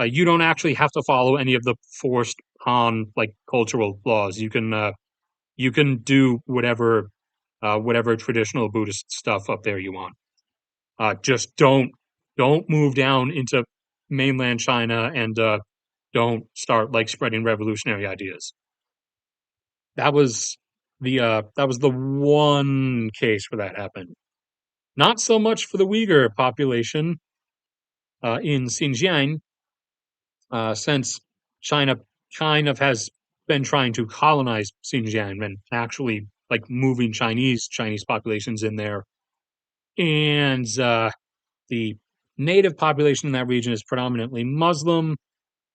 you don't actually have to follow any of the forced Han like cultural laws. You can do whatever traditional Buddhist stuff up there you want. Just don't move down into mainland China, and don't start like spreading revolutionary ideas. That was the one case where that happened. Not so much for the Uyghur population in Xinjiang, since China kind of has been trying to colonize Xinjiang and actually like moving Chinese populations in there, and the native population in that region is predominantly Muslim,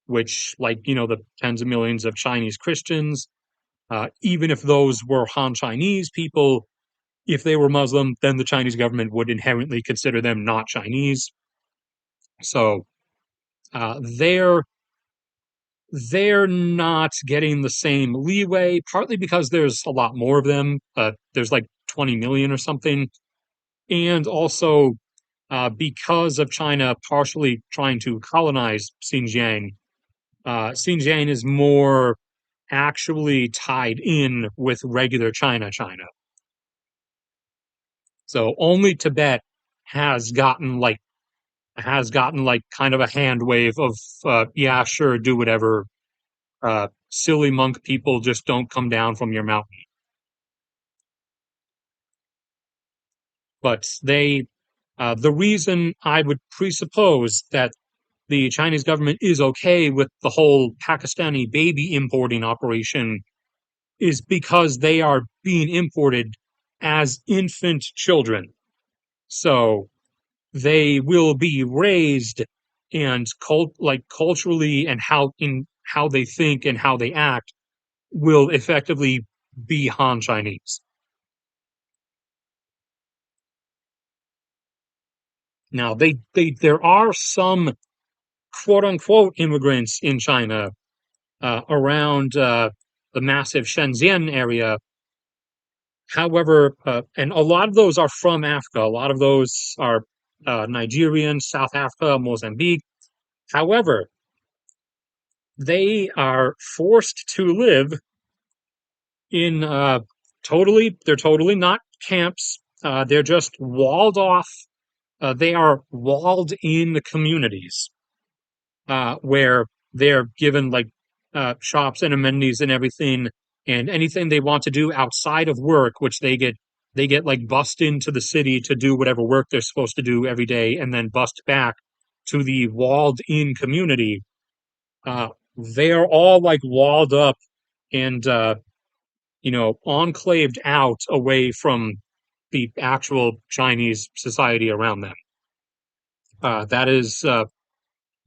which, like the tens of millions of Chinese Christians, even if those were Han Chinese people, if they were Muslim, then the Chinese government would inherently consider them not Chinese. So uh, they're they're not getting the same leeway, partly because there's a lot more of them. There's like 20 million or something, and also because of China partially trying to colonize Xinjiang. Xinjiang is more actually tied in with regular China. So only Tibet has gotten like kind of a hand wave of yeah, sure, do whatever. Silly monk people, just don't come down from your mountain. But the reason I would presuppose that the Chinese government is okay with the whole Pakistani baby importing operation is because they are being imported as infant children. So they will be raised, and culturally, and how they think and how they act will effectively be Han Chinese. Now, there are some quote unquote immigrants in China around the massive Shenzhen area. However, and a lot of those are from Africa. A lot of those are Nigerian, South Africa, Mozambique. However, they are forced to live in they're totally not camps. They're just walled off. They are walled in communities where they're given like shops and amenities and everything, and anything they want to do outside of work, which they get like bussed into the city to do whatever work they're supposed to do every day, and then bussed back to the walled in community. Uh, they're all like walled up and enclaved out away from the actual Chinese society around them. That is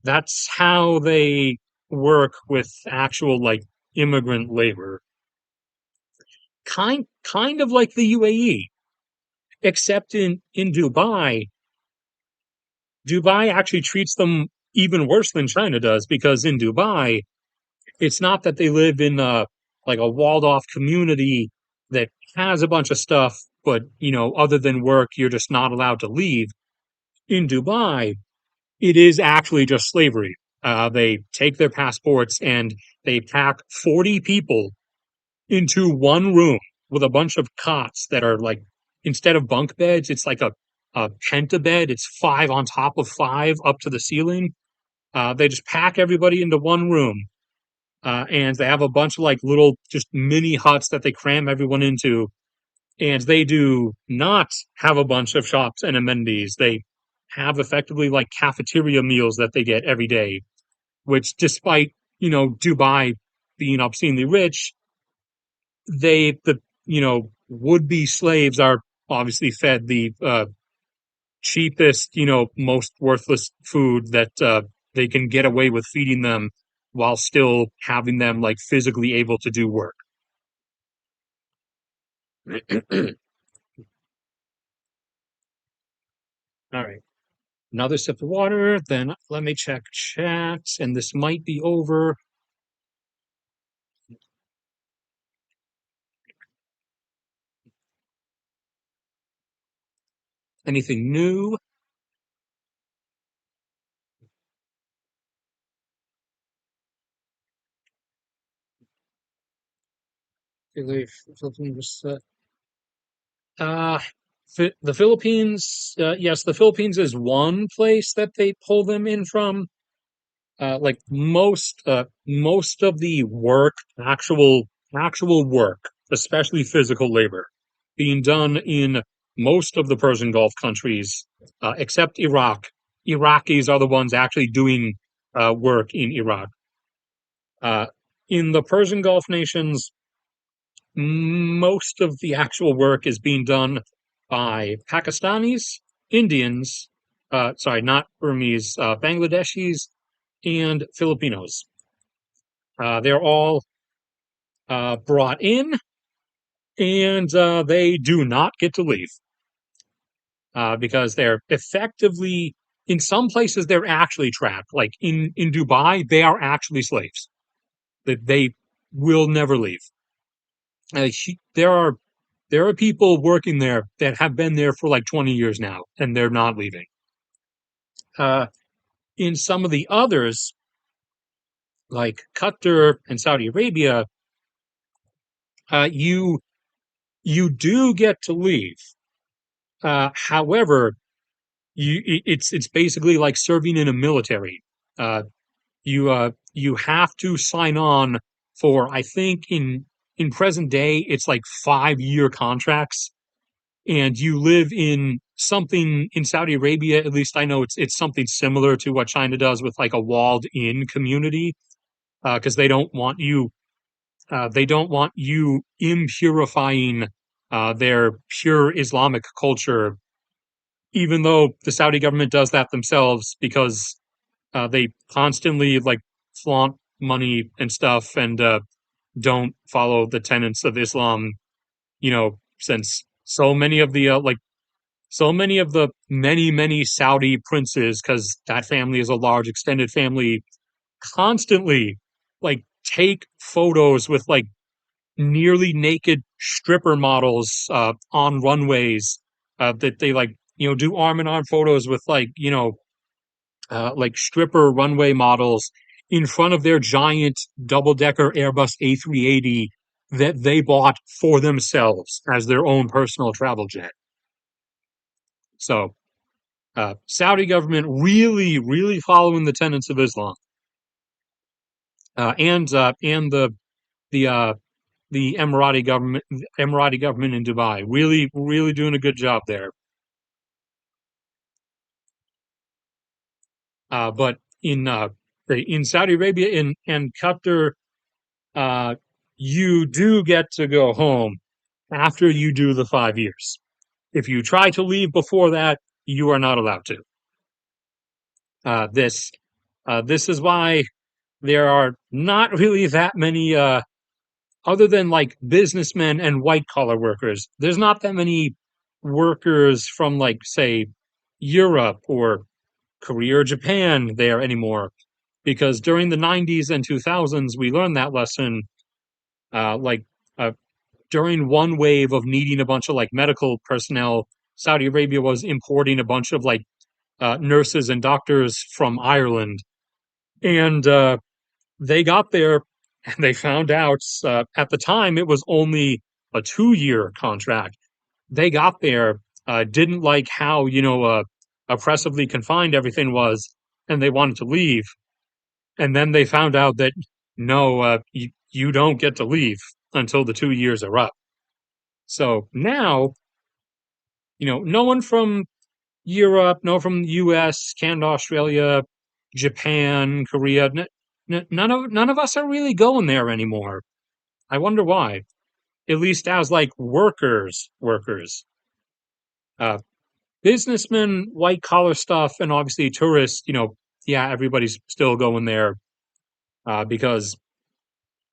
that's how they work with actual like immigrant labor. Kind of like the UAE, except in Dubai actually treats them even worse than China does, because in Dubai, it's not that they live in like a walled off community that has a bunch of stuff, but other than work, you're just not allowed to leave. In Dubai, it is actually just slavery. They take their passports and they pack 40 people into one room with a bunch of cots that are like, instead of bunk beds, it's like a penta bed. It's five on top of five up to the ceiling. They just pack everybody into one room. And they have a bunch of like little just mini huts that they cram everyone into. And they do not have a bunch of shops and amenities. They have effectively like cafeteria meals that they get every day, which despite, Dubai being obscenely rich, would-be slaves are obviously fed the cheapest, most worthless food that they can get away with feeding them while still having them like physically able to do work. All right. Another sip of water, then let me check chat, and this might be over. Anything new? Uh, the Philippines, yes, the Philippines is one place that they pull them in from. Like most of the work, actual work, especially physical labor, being done in most of the Persian Gulf countries, except Iraq. Iraqis are the ones actually doing work in Iraq. Uh, in the Persian Gulf nations, most of the actual work is being done by Pakistanis, Indians, sorry, not Burmese, Bangladeshis, and Filipinos. They're all brought in, and they do not get to leave because they're effectively, in some places, they're actually trapped. Like in Dubai, they are actually slaves. That they will never leave. There are people working there that have been there for like 20 years now, and they're not leaving. Uh, in some of the others, like Qatar and Saudi Arabia, you do get to leave. However, it's basically like serving in a military. Uh, you have to sign on for, I think in present day it's like 5-year contracts, and you live in something in Saudi Arabia. At least I know it's something similar to what China does with like a walled in community, because they don't want you impurifying their pure Islamic culture, even though the Saudi government does that themselves, because they constantly like flaunt money and stuff, and don't follow the tenets of Islam. Since so many of the many Saudi princes, because that family is a large extended family, constantly like take photos with like nearly naked stripper models on runways that they like do arm in arm photos with like stripper runway models in front of their giant double decker Airbus A380 that they bought for themselves as their own personal travel jet. So, Saudi government really, really following the tenets of Islam, and the the Emirati government in Dubai, really, really doing a good job there. But in Saudi Arabia and Qatar, uh, you do get to go home after you do the 5 years. If you try to leave before that, you are not allowed to. Uh, this this is why there are not really that many, other than like businessmen and white collar workers. There's not that many workers from, like, say, Europe or Korea or Japan there anymore, because during the 90s and 2000s we learned that lesson. Like, uh, during one wave of needing a bunch of like medical personnel, Saudi Arabia was importing a bunch of like nurses and doctors from Ireland, and they got there and they found out, at the time it was only a 2 year contract. They got there, didn't like how oppressively confined everything was, and they wanted to leave. And then they found out that no, you don't get to leave until the 2 years are up. So now, no one from Europe, no one from the US, Canada, Australia, Japan, Korea, none of us are really going there anymore. I wonder why. At least as like workers. Uh, Businessmen, white collar stuff, and obviously tourists, yeah, everybody's still going there, because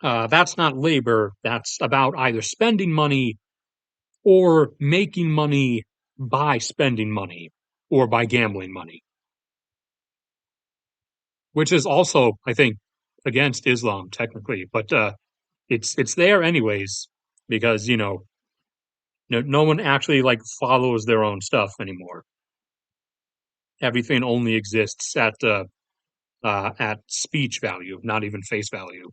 that's not labor. That's about either spending money or making money by spending money or by gambling money, which is also, I think, against Islam technically, but it's there anyways, because no one actually like follows their own stuff anymore. Everything only exists at speech value, not even face value.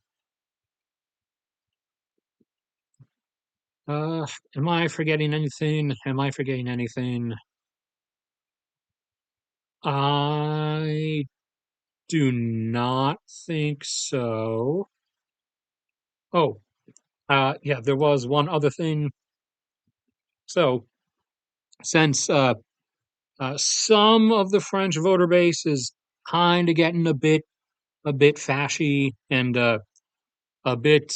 Uh, am I forgetting anything? Am I forgetting anything? I do not think so. Oh, yeah, there was one other thing. So, since some of the French voter base is kind of getting a bit fashy, and a bit,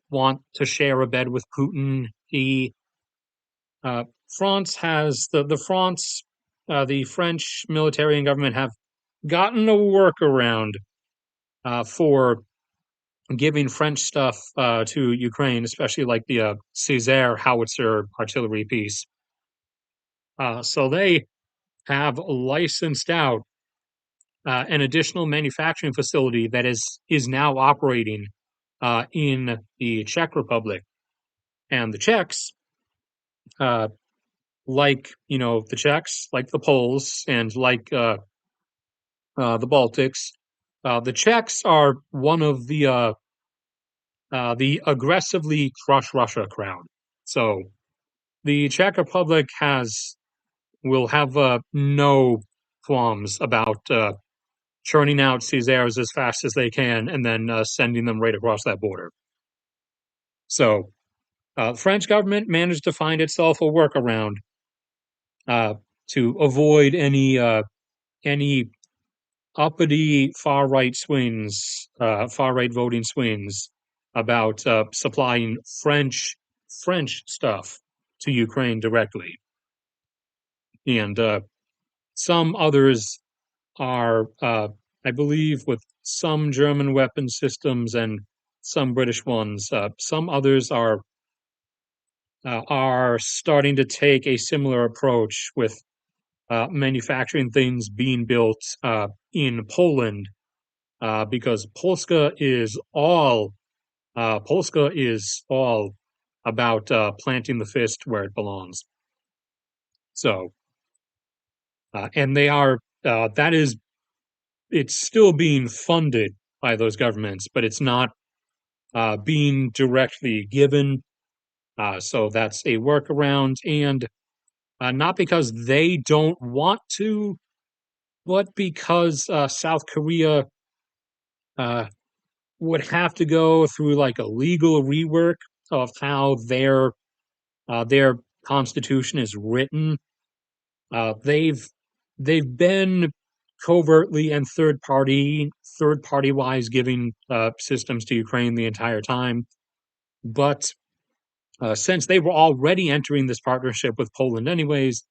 want to share a bed with Putin. Uh, France has the French military and government have gotten a workaround for giving French stuff to Ukraine, especially like the Césaire howitzer artillery piece. So they have licensed out an additional manufacturing facility that is now operating in the Czech Republic, and the Czechs, uh, like the Czechs, like the Poles, and like the Baltics. The Czechs are one of the aggressively crush Russia crowd. So the Czech Republic will have no qualms about churning out Caesars as fast as they can and then sending them right across that border. So the French government managed to find itself a workaround uh, to avoid any uppity far right voting swings about supplying French stuff to Ukraine directly, and some others are, I believe, with some German weapon systems and some British ones. Some others are starting to take a similar approach with manufacturing things being built in Poland, because Polska is all about planting the fist where it belongs. So, and they are that is it's still being funded by those governments, but it's not being directly given. So that's a workaround, and not because they don't want to, but because South Korea uh, would have to go through like a legal rework of how their constitution is written. They've been covertly and third party wise giving systems to Ukraine the entire time, but since they were already entering this partnership with Poland anyways,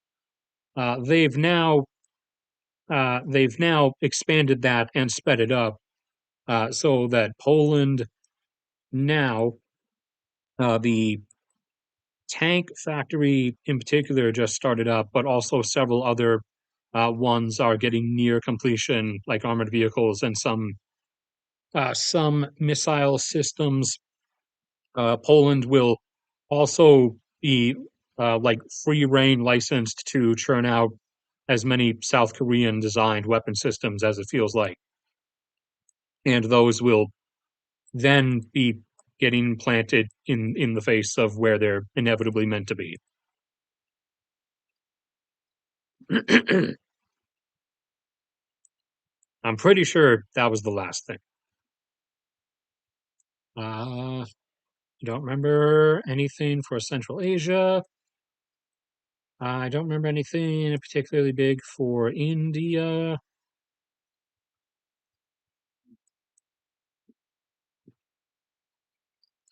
uh, they've now they've now expanded that and sped it up so that Poland now the tank factory in particular just started up, but also several other ones are getting near completion, like armored vehicles and some missile systems. Poland will also be like free reign licensed to churn out as many South Korean designed weapon systems as it feels like, and those will then be getting planted in the face of where they're inevitably meant to be. I'm pretty sure that was the last thing. I don't remember anything for Central Asia. I don't remember anything particularly big for India.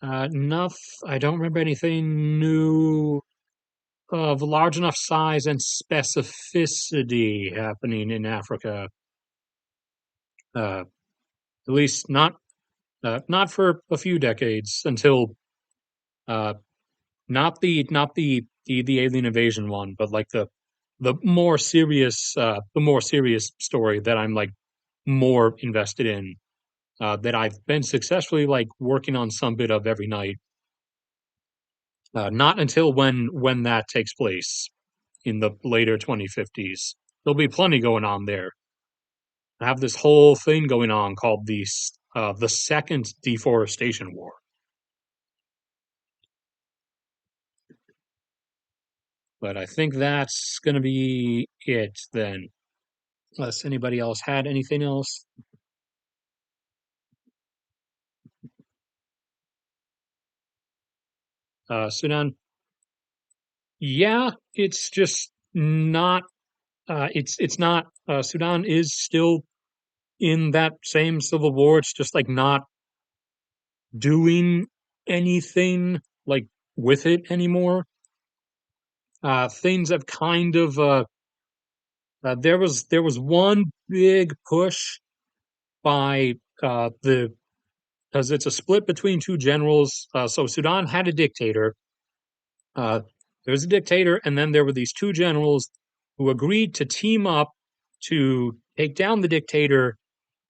Enough. I don't remember anything new of large enough size and specificity happening in Africa. At least not for a few decades until uh, not the alien invasion one, but like the more serious story that I'm like more invested in that I've been successfully like working on some bit of every night. Not until when that takes place in the later 2050s. There'll be plenty going on there. I have this whole thing going on called the second deforestation war. But I think that's going to be it then. Unless anybody else had anything else. Sudan, yeah, it's just not. It's not. Sudan is still in that same civil war. It's just like not doing anything like with it anymore. Things have kind of. There was one big push by the because it's a split between two generals. So Sudan had a dictator. Uh, there was a dictator, and then there were these two generals who agreed to team up to take down the dictator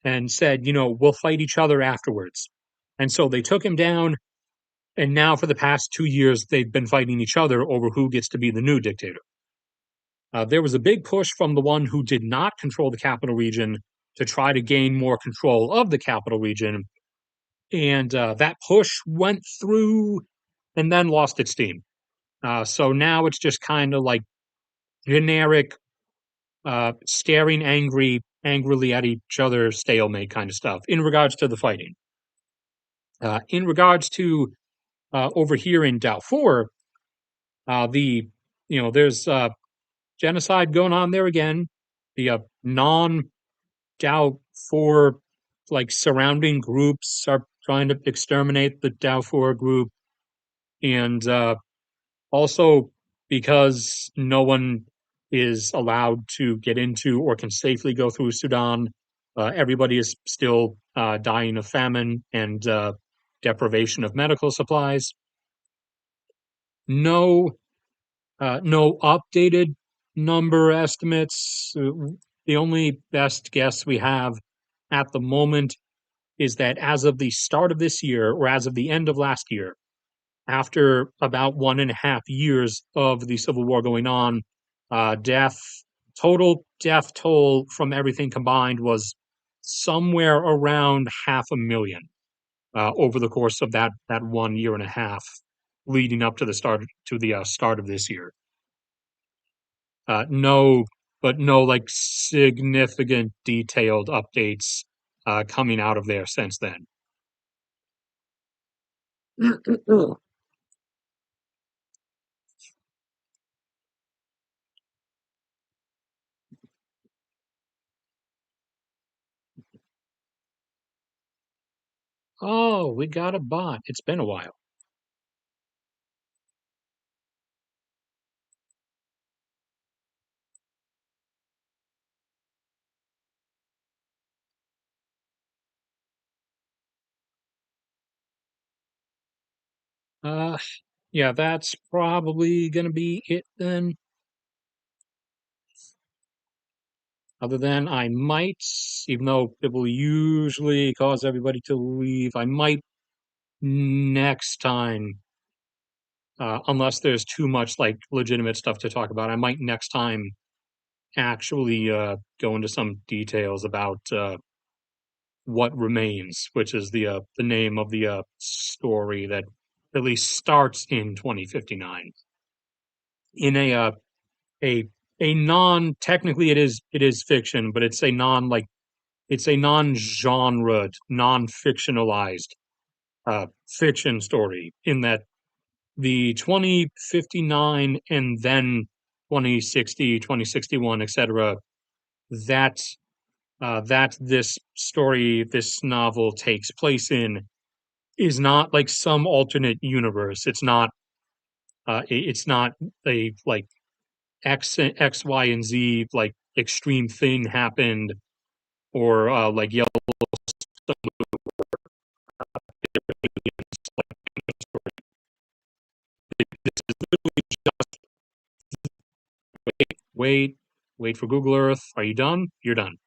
and said, we'll fight each other afterwards. And so they took him down, and now for the past 2 years, they've been fighting each other over who gets to be the new dictator. There was a big push from the one who did not control the capital region to try to gain more control of the capital region. And that push went through and then lost its steam. So now it's just kind of like generic, staring angrily at each other, stalemate kind of stuff in regards to the fighting. In regards to over here in Darfur, there's genocide going on there again. The non Darfur like surrounding groups are trying to exterminate the Darfur group, and also because no one is allowed to get into or can safely go through Sudan, everybody is still dying of famine and deprivation of medical supplies. No, no updated number estimates. The only best guess we have at the moment is that as of the start of this year, or as of the end of last year, after about 1.5 years of the civil war going on, Death total death toll from everything combined was somewhere around 500,000 over the course of that 1 year and a half leading up to the start of this year. No, but no like significant detailed updates coming out of there since then. Oh, we got a bot. It's been a while. Uh, yeah, that's probably gonna be it then. Other than I might, even though it will usually cause everybody to leave, I might next time, unless there's too much like legitimate stuff to talk about, I might next time actually go into some details about what remains, which is the name of the story that at least starts in 2059 in a a non technically it is fiction, but it's a non like it's a non-genre, non-fictionalized fiction story in that the 2059 and then 2060, 2061, etc. That that this story, this novel takes place in is not like some alternate universe. It's not a like X, Y, and Z like extreme thing happened or like yellow. Wait, wait for Google Earth. Are you done? You're done.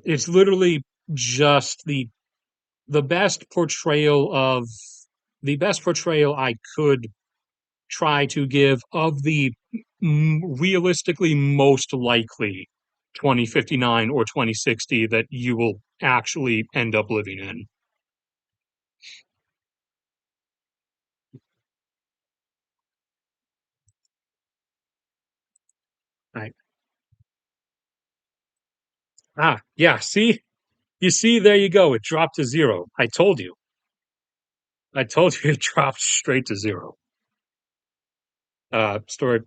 It's literally just the best portrayal of the best portrayal I could try to give of the realistically most likely 2059 or 2060 that you will actually end up living in. Right. Yeah. See, you see, there you go. It dropped to zero. I told you. I told you it dropped straight to zero. Story.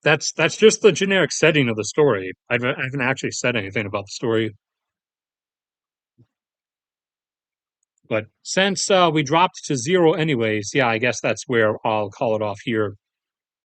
That's just the generic setting of the story. I haven't actually said anything about the story, but since we dropped to zero anyways, yeah, I guess that's where I'll call it off here.